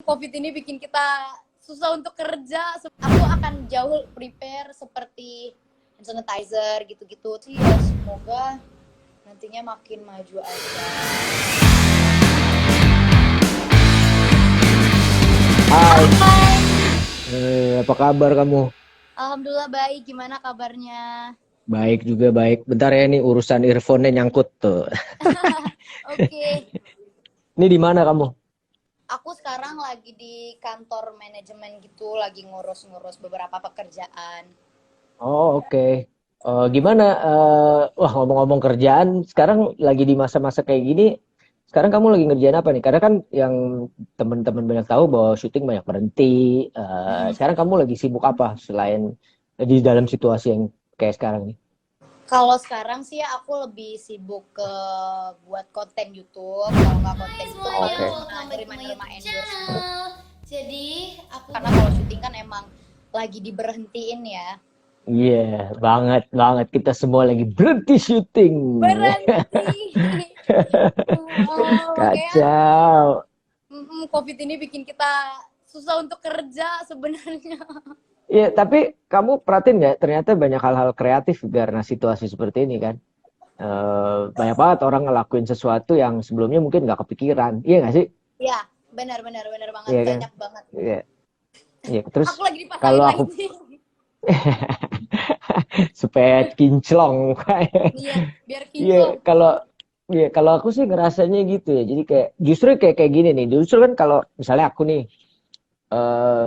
COVID ini bikin kita susah untuk kerja. Aku akan jauh prepare seperti hand sanitizer gitu-gitu sih ya. Semoga nantinya makin maju aja. Hai, Hai, apa kabar kamu? alhamdulillah baik. Gimana kabarnya? Baik juga baik. Bentar ya nih urusan earphone-nya nyangkut tuh. Oke, Ini di mana kamu? aku sekarang lagi di kantor manajemen gitu, lagi ngurus-ngurus beberapa pekerjaan. Oh oke. Gimana? Wah ngomong-ngomong kerjaan, sekarang lagi di masa-masa kayak gini. Sekarang kamu lagi ngerjain apa nih? Karena kan yang teman-teman banyak tahu bahwa syuting banyak berhenti. Sekarang kamu lagi sibuk apa selain di dalam situasi yang kayak sekarang nih? Kalau sekarang sih aku lebih sibuk ke buat konten YouTube. Kalau nggak konten YouTube paling Oke. cuma nerima-nerima endorse gitu. Jadi aku Karena kalau syuting kan emang lagi diberhentiin ya. Iya, banget banget. Kita semua lagi berhenti syuting. Berhenti. Makanya Kacau. COVID ini bikin kita susah untuk kerja sebenarnya. Iya, tapi kamu perhatiin nggak? Ternyata banyak hal-hal kreatif karena situasi seperti ini kan. Banyak banget orang ngelakuin sesuatu yang sebelumnya mungkin nggak kepikiran. Iya nggak sih? Ya, benar banget, Iya kan? banyak banget. Iya. Iya. Terus Aku lagi dipasangin kalau aku lighting. supaya kinclong kayak. Iya, biar Iya, kinclong. kalau aku sih ngerasanya gitu ya. Jadi kayak justru kayak gini nih. Justru kan kalau misalnya aku nih eh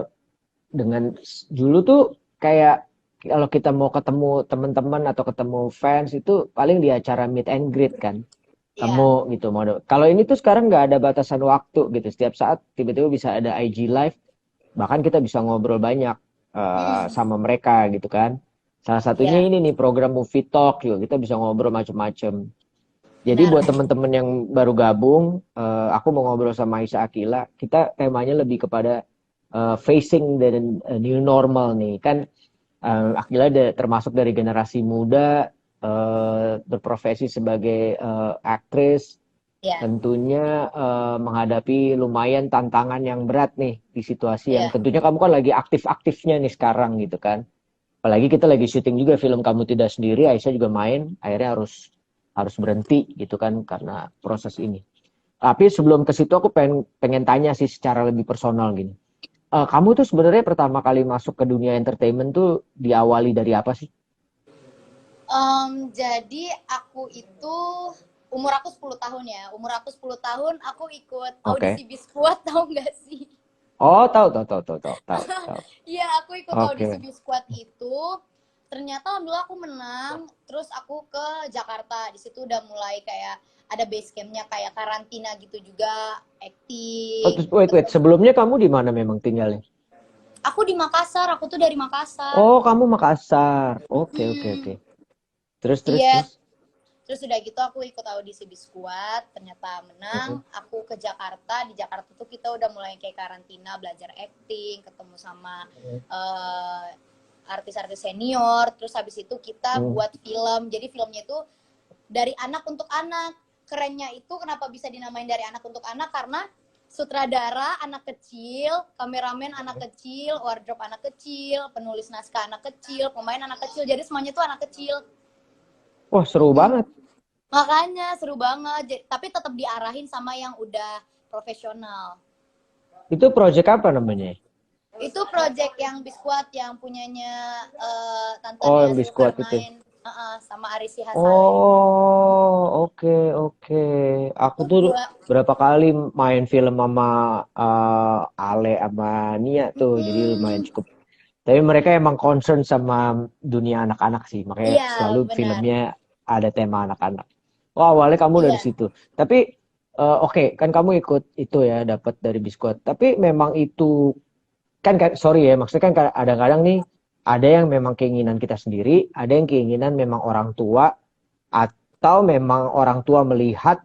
dengan dulu tuh kayak kalau kita mau ketemu teman-teman atau ketemu fans itu paling di acara meet and greet kan Iya. temu gitu kalau ini tuh sekarang nggak ada batasan waktu gitu setiap saat tiba-tiba bisa ada IG live bahkan kita bisa ngobrol banyak sama mereka gitu kan salah satunya Iya, ini nih program Movie Talk juga kita bisa ngobrol macem-macem jadi benar. buat teman-teman yang baru gabung aku mau ngobrol sama Aisyah Akila kita temanya lebih kepada facing the new normal nih kan Akila termasuk dari generasi muda berprofesi sebagai aktris Iya, tentunya menghadapi lumayan tantangan yang berat nih di situasi yang iya. tentunya kamu kan lagi aktif-aktifnya nih sekarang gitu kan apalagi kita lagi syuting juga film Kamu Tidak Sendiri Aisyah juga main akhirnya harus berhenti gitu kan karena proses ini tapi sebelum ke situ aku pengen tanya sih secara lebih personal gini. Kamu tuh sebenarnya pertama kali masuk ke dunia entertainment tuh diawali dari apa sih? Jadi aku itu umur aku 10 tahun ya. Umur aku 10 tahun aku ikut Oke. audisi Biskuat, tahu nggak sih? Oh, tahu tahu tahu tahu tahu tahu. Tahu. Iya, aku ikut audisi Oke. Biskuat itu. Ternyata alhamdulillah aku menang. Terus aku ke Jakarta. Di situ udah mulai kayak ada base campnya kayak karantina gitu juga, Oh, acting. terus wait. Sebelumnya kamu di mana memang tinggalnya? Aku di Makassar, aku tuh dari Makassar. Oh, kamu Makassar. Oke. Hmm, Terus. iya, terus udah gitu aku ikut audisi Biskuat, ternyata menang. Mm-mm. Aku ke Jakarta, di Jakarta tuh kita udah mulai kayak karantina, belajar acting, ketemu sama eh, artis-artis senior. Terus habis itu kita Mm. buat film. Jadi filmnya itu dari anak untuk anak. Kerennya itu kenapa bisa dinamain dari anak untuk anak karena sutradara anak kecil, kameramen anak kecil, wardrobe anak kecil, penulis naskah anak kecil, pemain anak kecil. Jadi semuanya tuh anak kecil. Wah, seru banget. Makanya seru banget. Tapi tetap diarahin sama yang udah profesional. Itu project apa namanya? Itu project yang Biskuat yang punyanya Tante Oh, Nia yang biskuit itu. Zulkarnain sama Ari Sihasale. Oh, oke. Aku Itu tuh dua. berapa kali main film sama Ale sama Nia tuh, jadi lumayan Mm-mm. cukup. Tapi mereka emang concern sama dunia anak-anak sih, makanya Iya, selalu benar. filmnya ada tema anak-anak. Oh, awalnya kamu dari Iya. situ. Tapi oke, kan kamu ikut itu ya, dapat dari Biskuit. Tapi memang itu kan sorry ya maksudnya kan kadang-kadang nih ada yang memang keinginan kita sendiri ada yang keinginan memang orang tua atau memang orang tua melihat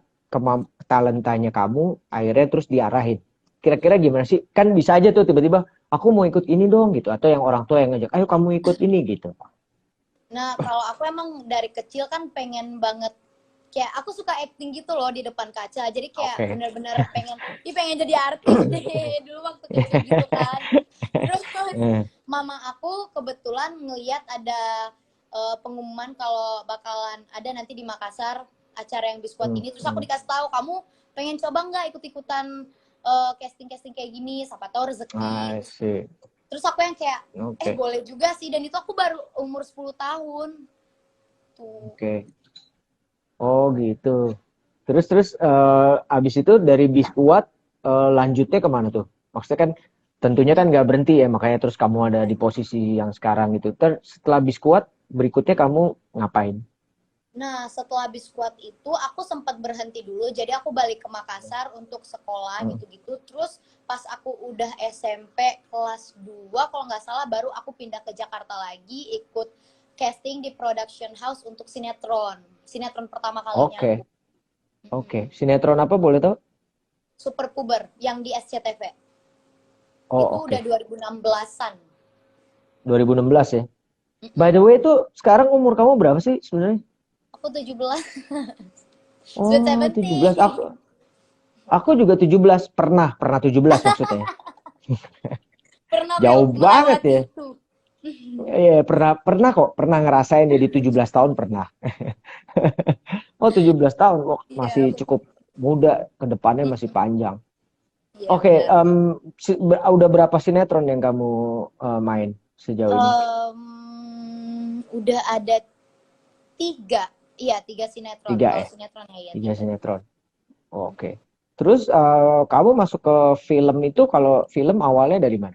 talentanya kamu akhirnya terus diarahin kira-kira gimana sih kan bisa aja tuh tiba-tiba aku mau ikut ini dong gitu atau yang orang tua yang ngajak ayo kamu ikut ini gitu. Nah, kalau aku emang dari kecil kan pengen banget kayak aku suka acting gitu loh di depan kaca. Jadi kayak Oke. bener-bener pengen jadi artis deh dulu waktu kecil gitu kan. Terus Eh, mama aku kebetulan ngeliat ada pengumuman kalau bakalan ada nanti di Makassar acara yang Biskuat ini. Terus aku dikasih tahu, kamu pengen coba nggak ikut-ikutan casting-casting kayak gini, siapa tahu rezeki. I see. Terus aku yang kayak Oke. boleh juga sih, dan itu aku baru umur 10 tahun tuh. Oke. Oh gitu. Terus abis itu dari Biskuat lanjutnya kemana tuh? Maksudnya kan tentunya kan nggak berhenti ya, makanya terus kamu ada di posisi yang sekarang gitu. Setelah Biskuat berikutnya kamu ngapain? Nah, setelah Biskuat itu aku sempat berhenti dulu. Jadi aku balik ke Makassar untuk sekolah Hmm. gitu-gitu. Terus pas aku udah SMP kelas 2 kalau nggak salah, baru aku pindah ke Jakarta lagi ikut casting di production house untuk sinetron. Sinetron pertama kalinya Oke. aku. Oke. Sinetron apa boleh tahu? Super Puber yang di SCTV. Oh, Itu oke. udah 2016-an. 2016 ya. By the way itu sekarang umur kamu berapa sih sebenarnya? Aku 17. Oh, Sweet 17. 17. Aku juga 17. Pernah 17 maksudnya. Pernah Jauh banget melewati ya. itu. Iya, pernah kok. Pernah ngerasain jadi 17 tahun pernah. Oh, 17 tahun kok Iya, masih cukup muda, ke depannya masih panjang. iya Oke, benar. udah berapa sinetron yang kamu main sejauh ini? Udah ada 3. Iya, 3 sinetron. Tiga Kalau ya? sinetron ya, 3 3. sinetron. Oke. Terus kamu masuk ke film itu kalau film awalnya dari mana?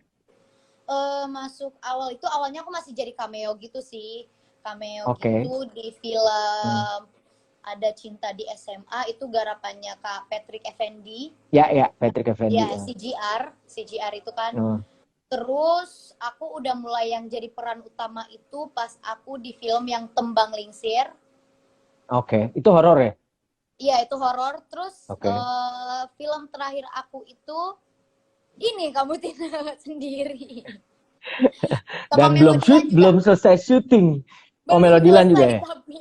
Masuk awal itu, awalnya aku masih jadi cameo gitu sih. Cameo Oke. gitu di Hmm. film Ada Cinta di SMA, itu garapannya Kak Patrick Effendi. Ya, Patrick Effendi. Ya, CGR itu kan. Oh, Terus aku udah mulai yang jadi peran utama itu pas aku di film yang Tembang Lingsir. Oke, itu horor ya? Iya, itu horor. Terus Oke. film terakhir aku itu ini Kamu Tidak Sendiri. Sama Dan belum Melodilan juga. belum selesai syuting. Oh, Belum Melodilan juga selesai ya? tapi.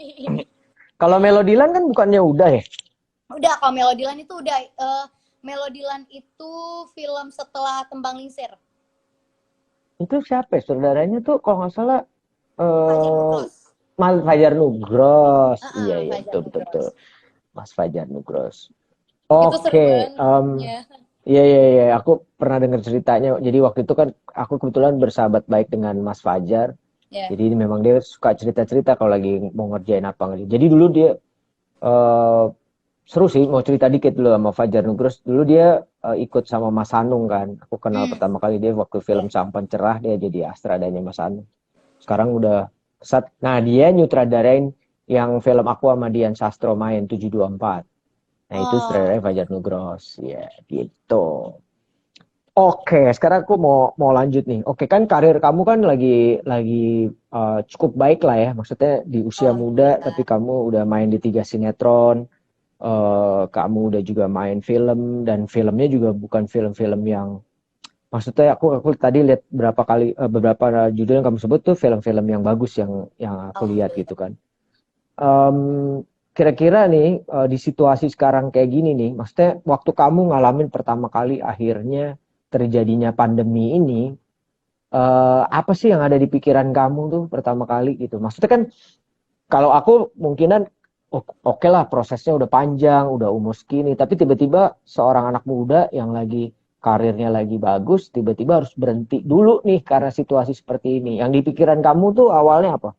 Kalau Melodilan kan bukannya udah ya? Udah, kalau Melodilan itu udah. Melodilan itu film setelah Tembang Lingsir. Itu siapa ya? Saudaranya tuh kalau nggak salah Fajar eh Nugros. Mas Fajar Nugros. Iya, Fajar betul. Nugros. Mas Fajar Nugros. Itu seru Oke, banget filmnya. iya, aku pernah dengar ceritanya. Jadi waktu itu kan aku kebetulan bersahabat baik dengan Mas Fajar. Ya. Jadi memang dia suka cerita-cerita kalau lagi mau ngerjain apa. Jadi dulu dia eh seru sih, mau cerita dikit dulu sama Fajar Nugros. Dulu dia ikut sama Mas Anung kan. Aku kenal pertama kali dia waktu film Sampan Cerah, dia jadi astradanya Mas Anung. Sekarang udah pesat. Nah, dia nyutradarain yang film aku sama Dian Sastro main 724. Nah, itu sutradaranya Fajar Nugros. Ya, gitu. Oke, sekarang aku mau lanjut nih. Oke, kan karir kamu kan lagi cukup baik lah ya. Maksudnya di usia muda, tapi kamu udah main di 3 sinetron. Kamu udah juga main film, dan filmnya juga bukan film-film yang, maksudnya aku tadi lihat beberapa judul yang kamu sebut tuh film-film yang bagus yang aku lihat gitu kan. Kira-kira nih di situasi sekarang kayak gini nih, maksudnya waktu kamu ngalamin pertama kali akhirnya terjadinya pandemi ini, apa sih yang ada di pikiran kamu tuh pertama kali gitu? Maksudnya kan kalau aku mungkinan oke lah, prosesnya udah panjang, udah umur segini, tapi tiba-tiba seorang anak muda yang lagi karirnya lagi bagus, tiba-tiba harus berhenti dulu nih karena situasi seperti ini. Yang di pikiran kamu tuh awalnya apa?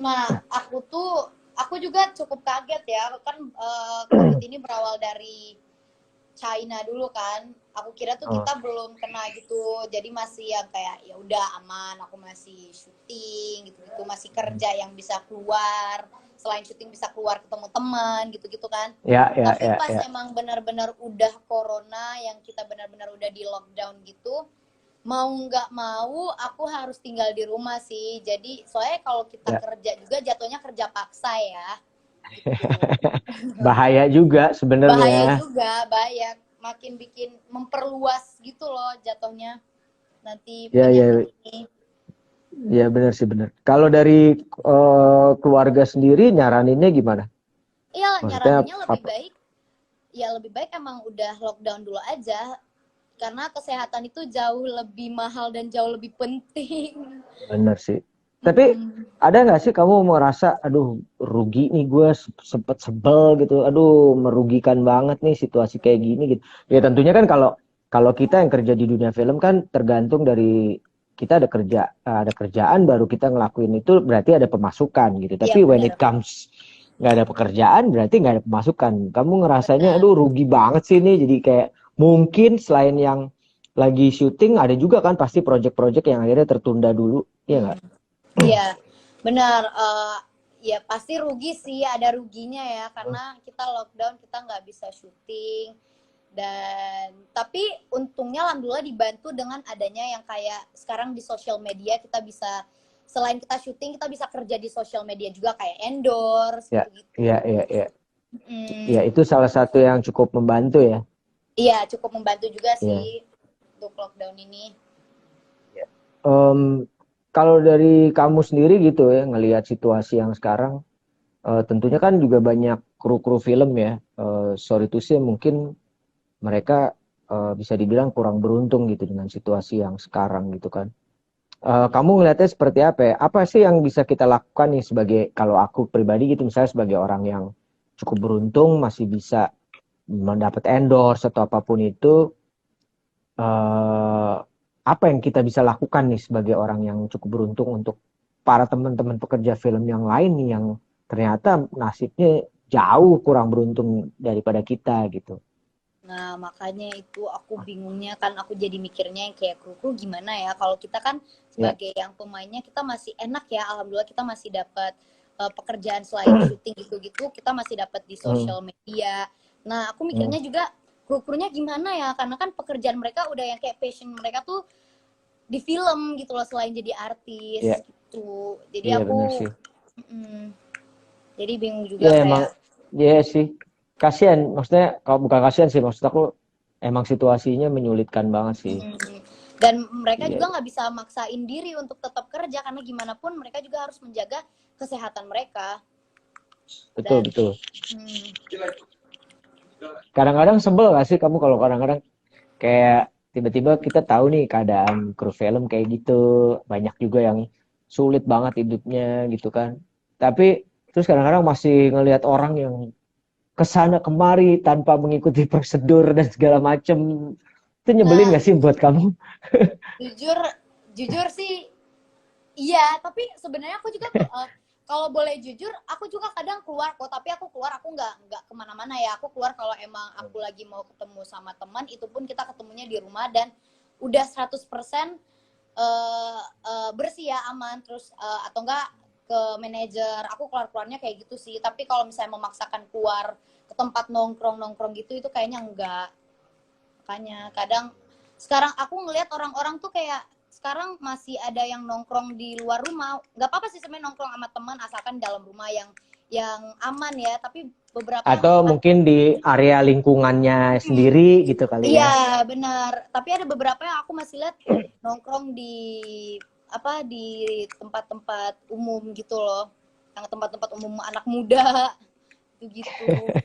Nah, aku juga cukup kaget ya. Kan COVID ini berawal dari China dulu kan. Aku kira tuh kita belum kena gitu. Jadi masih yang kayak ya udah aman, aku masih syuting gitu-gitu, masih kerja yang bisa keluar. Selain syuting bisa keluar ketemu teman gitu-gitu kan. Tapi pas emang benar-benar udah corona, yang kita benar-benar udah di lockdown gitu, mau nggak mau aku harus tinggal di rumah sih. Jadi soalnya kalau kita kerja juga jatuhnya kerja paksa ya gitu. Bahaya juga sebenarnya. Bahaya juga, bahaya, makin bikin memperluas gitu loh jatuhnya nanti penyakit ini. Ya benar sih, benar. Kalau dari keluarga sendiri nyaraninnya gimana? Iya, Maksudnya nyaraninnya lebih apa? baik, ya lebih baik emang udah lockdown dulu aja. Karena kesehatan itu jauh lebih mahal dan jauh lebih penting. Bener sih. Tapi Mm-mm. ada nggak sih kamu merasa, aduh rugi nih gue sempet sebel gitu, aduh merugikan banget nih situasi kayak gini gitu. Ya tentunya kan kalau kalau kita yang kerja di dunia film kan tergantung dari kita ada kerjaan baru kita ngelakuin itu berarti ada pemasukan gitu. Iya Tapi when benar, it comes nggak ada pekerjaan berarti nggak ada pemasukan. Kamu ngerasanya, benar. aduh rugi banget sih nih. Jadi kayak mungkin selain yang lagi syuting ada juga kan pasti project-project yang akhirnya tertunda dulu, iya Hmm. nggak? Iya, benar. Ya pasti rugi sih, ada ruginya ya, karena kita lockdown, kita nggak bisa syuting. Dan tapi untungnya alhamdulillah dibantu dengan adanya yang kayak sekarang di sosial media kita bisa, selain kita syuting kita bisa kerja di sosial media juga kayak endorse Ya, gitu-gitu. iya, iya, iya. Ya, Hmm, itu salah satu yang cukup membantu ya. iya cukup membantu juga sih Iya. untuk lockdown ini. Em, kalau dari kamu sendiri gitu ya, ngelihat situasi yang sekarang, tentunya kan juga banyak kru-kru film ya. Sorry to say, mungkin mereka bisa dibilang kurang beruntung gitu dengan situasi yang sekarang gitu kan. Kamu ngelihatnya seperti apa ya? Apa sih yang bisa kita lakukan nih sebagai, kalau aku pribadi gitu misalnya sebagai orang yang cukup beruntung masih bisa mendapat endorse atau apapun itu, eh, apa yang kita bisa lakukan nih sebagai orang yang cukup beruntung untuk para teman-teman pekerja film yang lain nih yang ternyata nasibnya jauh kurang beruntung daripada kita gitu. Nah, makanya itu aku bingungnya kan, aku jadi mikirnya yang kayak kru gimana ya. Kalau kita kan Ya. sebagai yang pemainnya kita masih enak ya, alhamdulillah kita masih dapat pekerjaan selain syuting gitu-gitu, kita masih dapat di Hmm, sosial media. Nah, aku hmm, mikirnya juga kru-krunya gimana ya, karena kan pekerjaan mereka udah yang kayak passion mereka tuh di film gitu loh selain jadi ya, artis gitu. Jadi iya benar aku sih. jadi bingung Ya juga emang, kayak. ya sih. Kasihan, maksudnya kalau bukan kasihan sih, maksud aku emang situasinya menyulitkan banget sih. Hmm. Dan mereka Iya, juga nggak bisa maksain diri untuk tetap kerja karena gimana pun mereka juga harus menjaga kesehatan mereka. betul Dan betul. hmm, Kadang-kadang sebel gak sih kamu kalau kadang-kadang kayak tiba-tiba kita tahu nih keadaan kru film kayak gitu, banyak juga yang sulit banget hidupnya gitu kan. Tapi terus kadang-kadang masih ngelihat orang yang kesana kemari tanpa mengikuti prosedur dan segala macem. Itu nyebelin nah gak sih buat kamu? jujur jujur sih iya, tapi sebenarnya aku juga kalau boleh jujur, aku juga kadang keluar kok. Tapi aku keluar, aku nggak kemana-mana ya. Aku keluar kalau emang aku lagi mau ketemu sama teman, itu pun kita ketemunya di rumah dan udah 100% bersih ya, aman. Terus atau enggak ke manajer, aku keluar-keluarnya kayak gitu sih. Tapi kalau misalnya memaksakan keluar ke tempat nongkrong-nongkrong gitu, itu kayaknya enggak. Makanya kadang sekarang aku ngelihat orang-orang tuh kayak sekarang masih ada yang nongkrong di luar rumah. Nggak apa-apa sih sebenarnya nongkrong sama teman asalkan dalam rumah yang aman ya. Tapi beberapa yang Atau mungkin di area lingkungannya sendiri gitu kali ya. iya benar. Tapi ada beberapa yang aku masih lihat nongkrong di apa di tempat-tempat umum gitu loh. Yang tempat-tempat umum anak muda gitu-gitu.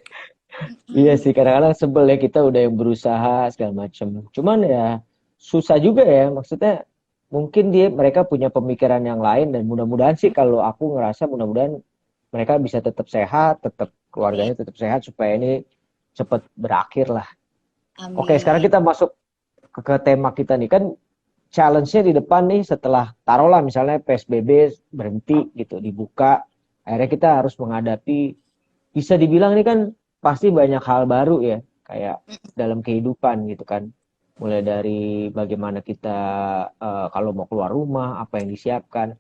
Iya sih, kadang-kadang sebel ya kita udah yang berusaha segala macem. Cuman ya susah juga ya, maksudnya mungkin mereka punya pemikiran yang lain dan mudah-mudahan sih kalau aku ngerasa mudah-mudahan mereka bisa tetap sehat, tetap Amin. keluarganya tetap sehat supaya ini cepat berakhir lah. Oke, sekarang Amin. kita masuk ke tema kita nih kan challenge-nya di depan nih setelah taruhlah misalnya PSBB berhenti gitu, dibuka, akhirnya kita harus menghadapi bisa dibilang ini kan pasti banyak hal baru ya, kayak dalam kehidupan gitu kan. Mulai dari bagaimana kita kalau mau keluar rumah, apa yang disiapkan.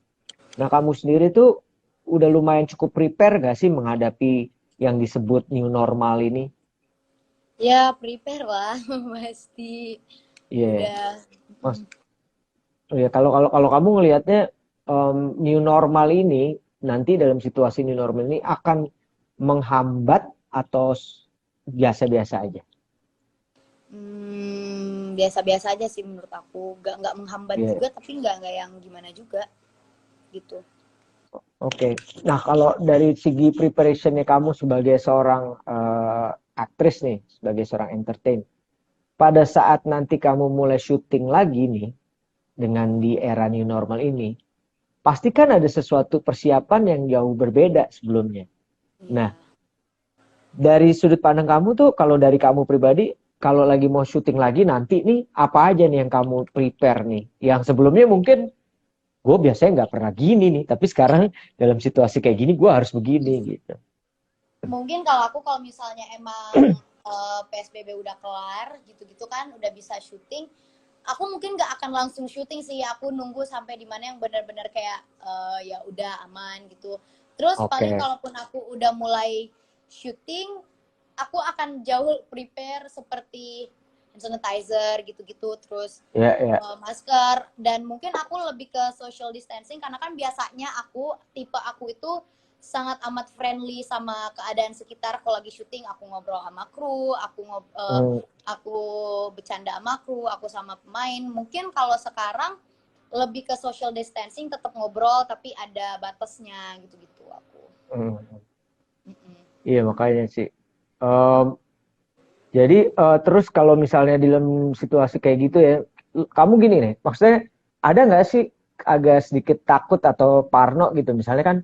Nah, kamu sendiri tuh udah lumayan cukup prepare gak sih menghadapi yang disebut new normal ini? Ya prepare lah pasti Iya, yeah. udah. Mas. Ya, kalau kamu ngelihatnya new normal ini nanti dalam situasi new normal ini akan menghambat atau biasa-biasa aja? Biasa-biasa aja sih menurut aku, nggak menghambat Iya. juga tapi nggak yang gimana juga gitu. Oke. Nah, kalau dari segi preparationnya kamu sebagai seorang aktris nih, sebagai seorang entertain, pada saat nanti kamu mulai syuting lagi nih, dengan di era new normal ini, pasti kan ada sesuatu persiapan yang jauh berbeda sebelumnya. Iya. Nah, dari sudut pandang kamu tuh, kalau dari kamu pribadi, kalau lagi mau syuting lagi nanti nih, apa aja nih yang kamu prepare nih? Yang sebelumnya mungkin gue biasanya nggak pernah gini nih, tapi sekarang dalam situasi kayak gini gue harus begini gitu. Mungkin kalau misalnya emang PSBB udah kelar gitu-gitu kan, udah bisa syuting, aku mungkin nggak akan langsung syuting sih. Aku nunggu sampai di mana yang benar-benar kayak ya udah aman gitu. Terus paling Oke. kalaupun aku udah mulai syuting, aku akan jauh prepare seperti hand sanitizer gitu-gitu, terus Ya, ya. masker, dan mungkin aku lebih ke social distancing karena kan biasanya tipe aku itu sangat amat friendly sama keadaan sekitar. Kalau lagi syuting aku ngobrol sama kru, Hmm, aku bercanda sama kru, aku sama pemain. Mungkin kalau sekarang lebih ke social distancing, tetap ngobrol tapi ada batasnya gitu-gitu aku. hmm. Mm-mm. Iya makanya sih. Em, jadi terus kalau misalnya di dalam situasi kayak gitu ya, kamu gini nih, maksudnya ada nggak sih agak sedikit takut atau parno gitu? Misalnya kan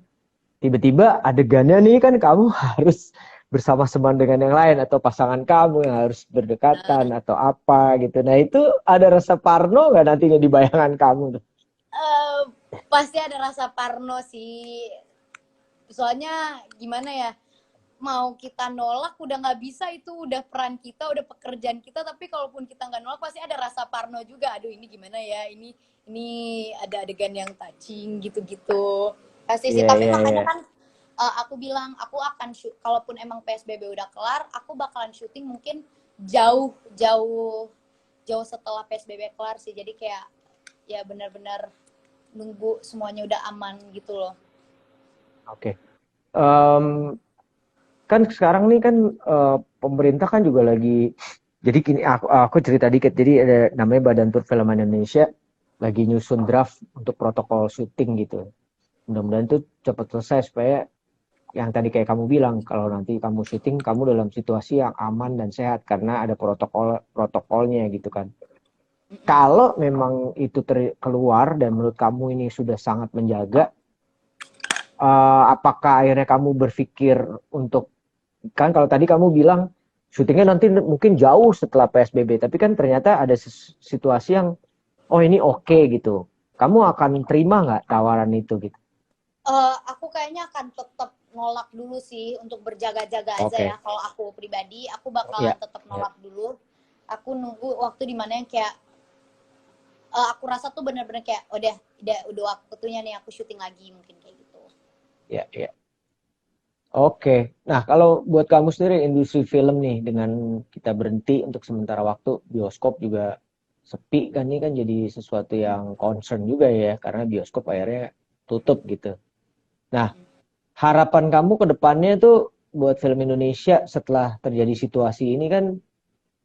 tiba-tiba adegannya nih kan kamu harus bersama-sama dengan yang lain atau pasangan kamu yang harus berdekatan atau apa gitu. Nah itu ada rasa parno nggak nantinya di bayangan kamu tuh? Eh, Pasti ada rasa parno sih. Soalnya gimana ya? Mau kita nolak udah nggak bisa, itu udah peran kita, udah pekerjaan kita, tapi kalaupun kita nggak nolak pasti ada rasa parno juga. Aduh ini gimana ya, ini ada adegan yang touching gitu-gitu pasti sih. Iya, Tapi iya, iya. makanya kan aku bilang aku akan kalaupun emang PSBB udah kelar, aku bakalan syuting mungkin jauh jauh jauh setelah PSBB kelar sih. Jadi kayak ya benar-benar nunggu semuanya udah aman gitu loh. Oke. Em, kan sekarang nih kan pemerintah kan juga lagi, jadi gini aku cerita dikit, jadi ada namanya Badan Perfilman Indonesia lagi nyusun draft untuk protokol syuting gitu. Mudah-mudahan itu cepat selesai supaya yang tadi kayak kamu bilang, kalau nanti kamu syuting kamu dalam situasi yang aman dan sehat karena ada protokolnya gitu kan. Kalau memang itu keluar dan menurut kamu ini sudah sangat menjaga, apakah akhirnya kamu berpikir untuk, kan kalau tadi kamu bilang syutingnya nanti mungkin jauh setelah PSBB, tapi kan ternyata ada situasi yang oh ini oke gitu. Kamu akan terima nggak tawaran itu gitu? Aku kayaknya akan tetap nolak dulu sih untuk berjaga-jaga aja ya. Oke. Kalau aku pribadi, aku Oh, ya, bakalan tetap ya. nolak dulu. Aku nunggu waktu dimana yang kayak aku rasa tuh bener-bener kayak udah waktunya nih aku syuting lagi, mungkin kayak gitu. Ya, ya. Oke. Nah, kalau buat kamu sendiri industri film nih dengan kita berhenti untuk sementara waktu, bioskop juga sepi kan, ini kan jadi sesuatu yang concern juga ya karena bioskop akhirnya tutup gitu. Nah, harapan kamu ke depannya tuh buat film Indonesia setelah terjadi situasi ini kan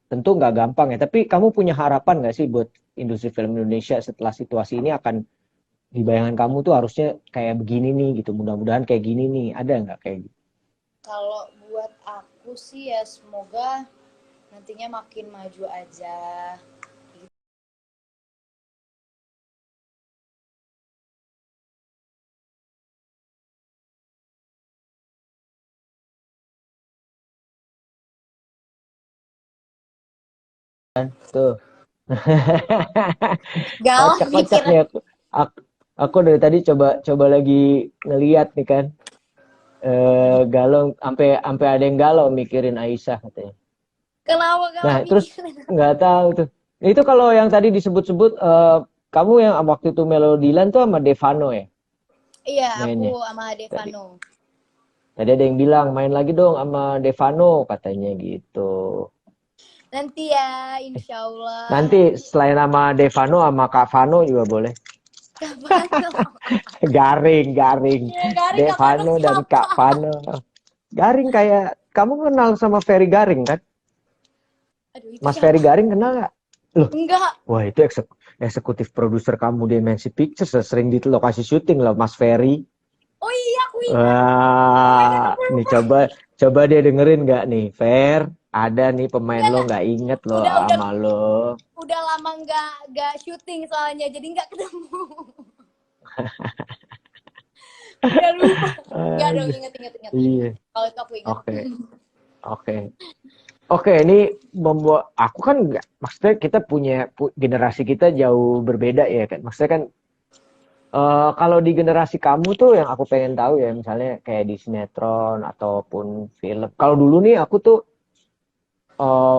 tentu nggak gampang ya, tapi kamu punya harapan nggak sih buat industri film Indonesia setelah situasi ini akan di bayangan kamu tuh harusnya kayak begini nih gitu, mudah-mudahan kayak gini nih, ada nggak kayak gitu? Kalau buat aku sih ya semoga nantinya makin maju aja. Tuh. Galau Kocak-kocak mikir. nih aku, aku dari tadi coba coba lagi ngeliat nih kan, galau sampai sampai ada yang galau mikirin Aisyah katanya. Kenapa Nah, galau terus mikir? nggak tahu tuh. Itu kalau yang tadi disebut-sebut, kamu yang waktu itu Melodiland tuh sama Devano ya Iya, aku mainnya sama tadi. Devano. Tadi ada yang bilang main lagi dong sama Devano katanya gitu. Nanti ya, insya Allah. Nanti selain nama Devano sama Kak Vano juga boleh. Kapan tuh? Garing, garing. Ya, Garing kapan Devano dan siapa? Kak Vano. Garing kayak kamu kenal sama Ferry Garing kan? Aduh, itu Mas Ferry siapa? Garing kenal nggak? Loh, Enggak. wah itu eksekutif produser kamu di MNC Pictures, sering di lokasi syuting loh Mas Ferry. Oh iya, aku ingat. Wah, nih coba dia dengerin nggak nih, Fer? Ada nih pemain Enggak, lo enggak. nggak inget lo Udah sama lo. udah lama nggak syuting soalnya, jadi nggak ketemu. Udah lupa. Enggak dong, Aduh, inget. iya, Kalau itu aku inget. oke, oke. Oke, ini membuat aku kan nggak, maksudnya kita punya generasi kita jauh berbeda ya kan. Maksudnya kan kalau di generasi kamu tuh yang aku pengen tahu ya, misalnya kayak di sinetron ataupun film. Kalau dulu nih aku tuh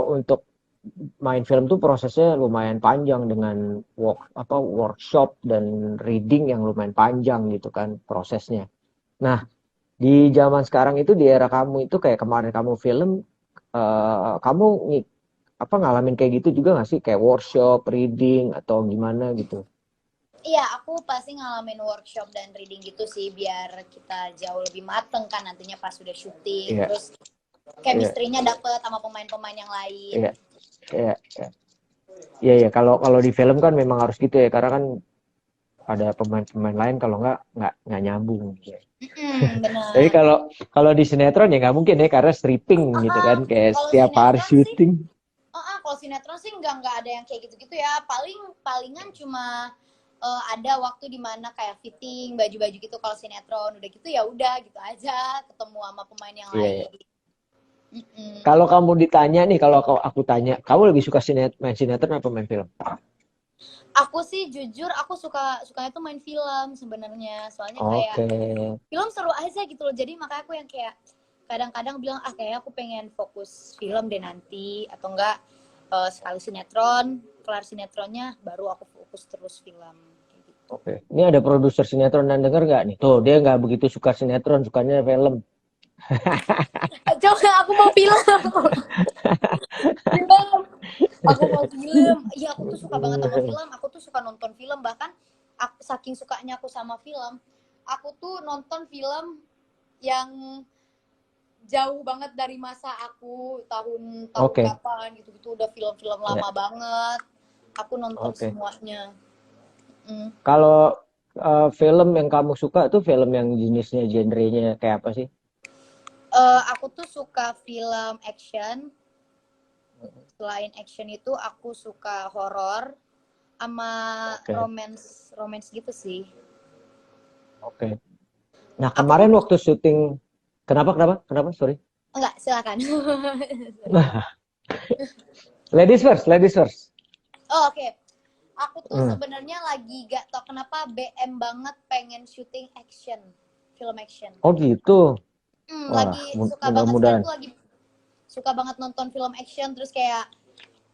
untuk main film tuh prosesnya lumayan panjang dengan workshop dan reading yang lumayan panjang gitu kan prosesnya. Nah, di zaman sekarang itu di era kamu itu kayak kemarin kamu film, kamu ngalamin kayak gitu juga nggak sih? Kayak workshop, reading atau gimana gitu? Iya, aku pasti ngalamin workshop dan reading gitu sih, biar kita jauh lebih mateng kan nantinya pas sudah syuting. Iya, Terus iya, chemistry-nya dapet sama pemain-pemain yang lain. iya, iya, iya. Iya, iya. Kalau kalau di film kan memang harus gitu ya, karena kan ada pemain-pemain lain kalau nggak nyambung. Gitu. Tapi Benar. kalau kalau di sinetron ya nggak mungkin ya karena stripping gitu kan, kayak Kalau setiap hari sinetron sih, syuting. kalau sinetron sih nggak ada yang kayak gitu-gitu ya. Palingan cuma ada waktu di mana kayak fitting baju-baju gitu kalau sinetron. Udah gitu ya udah gitu aja ketemu sama pemain yang Iya, iya. lain. Mm-mm. Kalau kamu ditanya nih, kalau aku tanya, kamu lebih suka main sinetron apa main film? Aku sih jujur aku sukanya tuh main film sebenarnya. Soalnya kayak Oke, film seru aja gitu loh. Jadi makanya aku yang kayak kadang-kadang bilang kayak aku pengen fokus film deh nanti atau enggak sekali sinetron, kelar sinetronnya baru aku fokus terus film kayak gitu. oke. Ini ada produser sinetron dan denger nggak nih? Tuh, dia nggak begitu suka sinetron, sukanya film. Coba aku mau film. Film. Aku mau film. Iya, aku tuh suka banget sama film. Aku tuh suka nonton film, bahkan saking sukanya aku sama film, aku tuh nonton film yang jauh banget dari masa aku tahun Oke, kapan gitu-gitu, udah film-film ya, lama banget. Aku nonton oke. semuanya. Mm. Kalau film yang kamu suka tuh film yang jenisnya genrenya kayak apa sih? Aku tuh suka film action. Selain action itu aku suka horor sama Oke, romance gitu sih. oke. Nah, Aku tuh kemarin waktu syuting, kenapa? Sorry. enggak, silakan. Ladies first, ladies first. Oh, oke. Aku tuh Hmm. sebenarnya lagi gak tau kenapa BM banget pengen syuting action, film action. Oh gitu. Wah, Lagi suka banget sekarang mudah-mudahan. tuh lagi suka banget nonton film action, terus kayak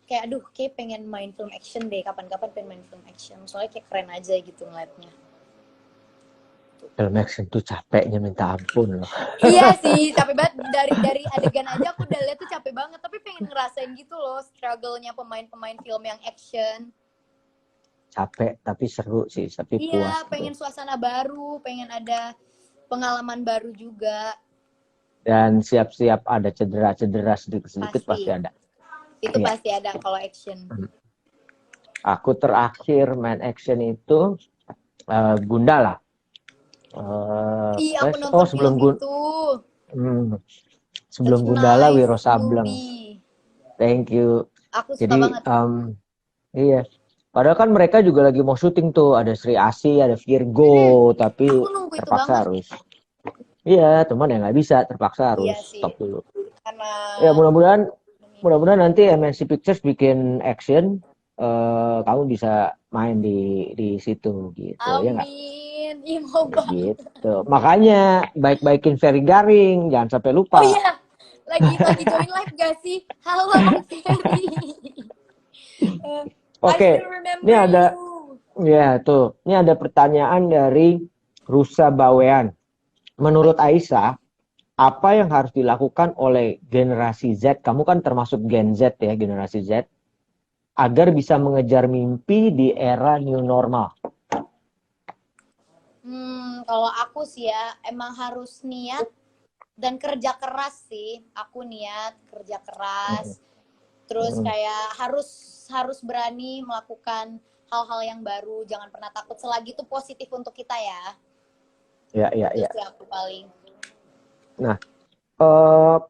kayak aduh kayak pengen main film action deh, kapan-kapan pengen main film action. Soalnya kayak keren aja gitu ngeliatnya. Film action tuh capeknya minta ampun loh. Iya sih, capek banget dari adegan aja aku udah lihat tuh capek banget, tapi pengen ngerasain gitu loh struggle-nya pemain-pemain film yang action. Capek tapi seru sih, tapi puas Iya, gitu. pengen suasana baru, pengen ada pengalaman baru juga. Dan siap-siap ada cedera-cedera sedikit-sedikit Pasti. pasti ada. Itu Iya. pasti ada kalau action. Aku terakhir main action itu Gundala. Iya, aku nonton Sebelum film itu. sebelum It's Gundala nice Wiro Sableng. movie. Thank you. Aku suka Jadi banget. iya. Padahal kan mereka juga lagi mau syuting tuh, ada Sri Asih, ada Virgo, tapi Aku nunggu itu terpaksa banget. harus. Iya, cuman ya nggak bisa, terpaksa Iya harus sih. stop dulu. Karena Ya mudah-mudahan nanti MNC Pictures bikin action, kamu bisa main di situ gitu, ya nggak? amin. Ih, mau Ya, banget. gitu. Makanya baik-baikin Ferry Garing, jangan sampai Oh lupa. iya, lagi join live gak sih? Halo Bang Ferry. I Oke, still remember ini ada, you. ya tuh, ini ada pertanyaan dari Rusa Bawean. Menurut Aisyah, apa yang harus dilakukan oleh generasi Z? Kamu kan termasuk Gen Z ya, generasi Z, agar bisa mengejar mimpi di era new normal. Kalau aku sih ya emang harus niat dan kerja keras sih. Aku niat kerja keras. Terus kayak harus berani melakukan hal-hal yang baru. Jangan pernah takut selagi itu positif untuk kita ya. Ya, ya, Itu ya. sih aku paling. Nah,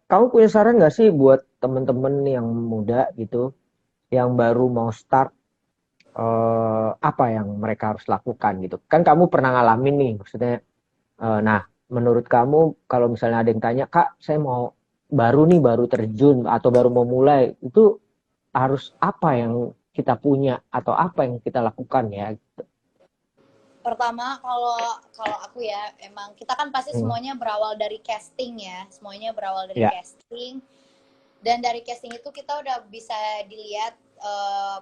kamu punya saran nggak sih buat temen-temen yang muda gitu, yang baru mau start, apa yang mereka harus lakukan gitu? Kan kamu pernah ngalamin nih, maksudnya, nah, menurut kamu kalau misalnya ada yang tanya, Kak, saya mau baru nih, baru terjun atau baru mau mulai, itu harus apa yang kita punya atau apa yang kita lakukan ya? Pertama, kalau kalau aku ya, emang kita kan pasti Hmm. semuanya berawal dari casting ya, semuanya berawal dari Ya, casting. Dan dari casting itu kita udah bisa dilihat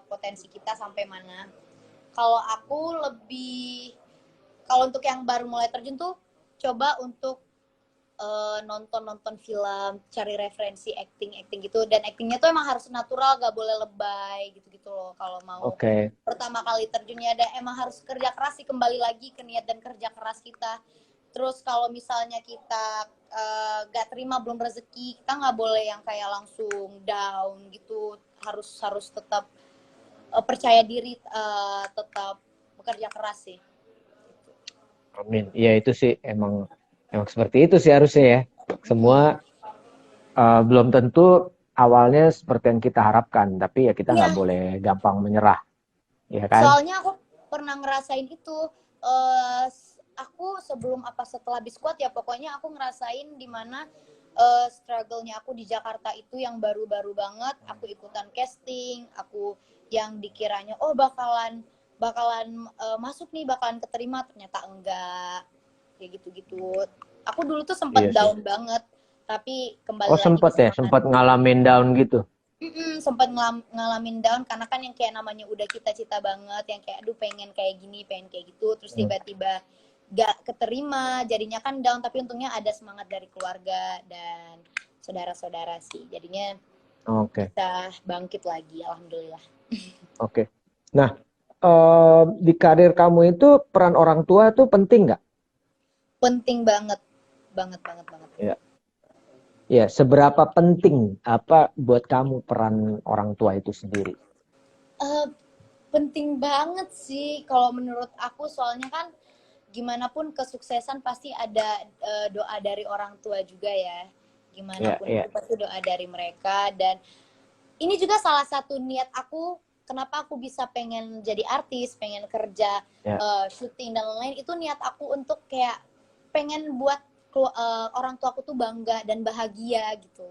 potensi kita sampai mana. Kalau aku lebih, kalau untuk yang baru mulai terjun tuh, coba untuk nonton film, cari referensi acting gitu, dan actingnya tuh emang harus natural, gak boleh lebay gitu loh. Kalau mau oke. pertama kali terjunnya, ada emang harus kerja keras sih, kembali lagi ke niat dan kerja keras kita. Terus kalau misalnya kita gak terima, belum rezeki, kita nggak boleh yang kayak langsung down gitu, harus tetap percaya diri, tetap bekerja keras sih. Amin. Iya itu sih emang seperti itu sih harusnya ya. Semua belum tentu awalnya seperti yang kita harapkan, tapi ya kita nggak Iya, boleh gampang menyerah, ya kan? soalnya aku pernah ngerasain itu. eh aku sebelum apa setelah biskuat ya, pokoknya aku ngerasain dimana struggle-nya aku di Jakarta itu yang baru-baru banget. Aku ikutan casting, aku yang dikiranya oh bakalan bakalan masuk nih, bakalan keterima, ternyata enggak, kayak gitu-gitu. Aku dulu tuh sempat Iya sih. down banget, tapi Oh kembali lagi sempet ya, disemangat. sempat ngalamin down gitu. Sempat ngalamin down karena kan yang kayak namanya udah cita-cita banget, yang kayak aduh pengen kayak gini, pengen kayak gitu, terus Hmm. tiba-tiba gak keterima, jadinya kan down. Tapi untungnya ada semangat dari keluarga dan saudara-saudara sih, jadinya Oke, bisa bangkit lagi, alhamdulillah. oke. Nah, di karir kamu itu peran orang tua tuh penting nggak? Penting banget, banget banget banget. Ya. Ya, seberapa penting apa buat kamu peran orang tua itu sendiri? Eh, Penting banget sih kalau menurut aku, soalnya kan gimana pun kesuksesan pasti ada doa dari orang tua juga ya. Gimana Ya, pun ya, itu pasti doa dari mereka. Dan ini juga salah satu niat aku, kenapa aku bisa pengen jadi artis, pengen kerja ya. syuting dan lain-lain. Itu niat aku untuk kayak pengen buat orang tua aku tuh bangga dan bahagia gitu.